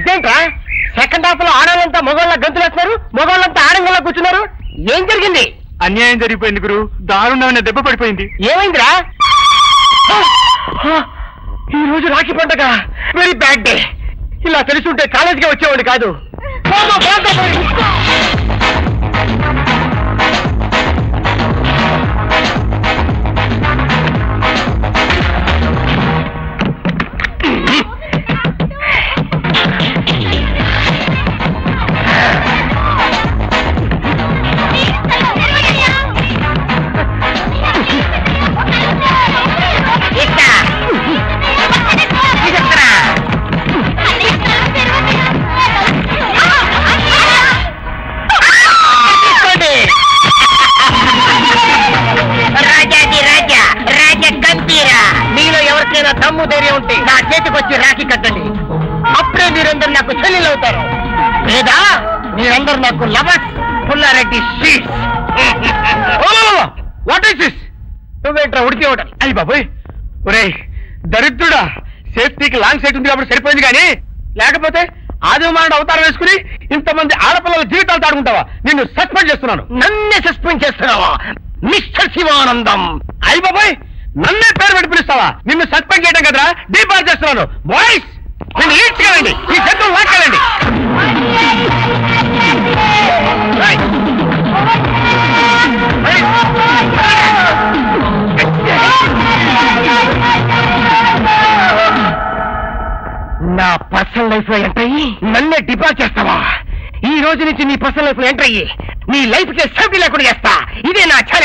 ఇదేంట్రా second half లో ఆడవాళ్ళంతా మగవాళ్ళ గంతులు వేస్తున్నారు, మగవాళ్ళంతా ఆడంగల్లా కూర్చున్నారు. ఏం జరిగింది? అన్యాయం జరిగిపోయింది గురు. దారుణమైన దెబ్బ పడిపోయింది. ఏమైందిరా? ఈ రోజు రాఖీ పండగ. Very bad day. ఇలా తెలుసుంటే కాలేజీకి వచ్చేవాడు కాదు. దమ్ము ధైర్యం ఉంటే నా చేతికి వచ్చి రాఖీ కట్టండి. అప్పుడే మీరందరూ నాకు చెల్లెలు అవుతారు. లేదా మీరందరూ నాకు lovers. Pulla Reddy sweets. What is this? నువ్వేంట్రా ఉడికి ఇవ్వడం? అయ్యి బాబోయ్, ఒరే దరిద్రుడా, సేఫ్టీకి లాంగ్ సైట్ ఉంది కాబట్టి సరిపోయింది, కానీ లేకపోతే ఆదిమానుడు అవతారం వేసుకుని ఇంతమంది ఆడపిల్లల జీవితాలు తాడుకుంటావా? నిన్ను సస్పెండ్ చేస్తున్నాను. నన్నే సస్పెండ్ చేస్తున్నావా మిస్టర్ శివానందం? అయ్యి బాబోయ్, నన్నే పేరు పెట్టి పిలుస్తావా? నిన్ను సస్పెండ్ చేయడం కదరా డీపార్ చేస్తున్నాను. బాయ్స్, నిన్ను ఈడ్చుకెళ్ళండి, ఈ శత్రువు లాక్కెళ్ళండి. నా పర్సనల్ లైఫ్ లో ఎంటర్ అయ్యి నన్నే డిపార్ట్ చేస్తావా? ఈ రోజు నుంచి నీ పర్సనల్ లైఫ్ లో ఎంటర్ అయ్యి నీ లైఫ్ కి సేఫ్టీ లేకుండా చేస్తా. ఇదే నా ఛాలెంజ్.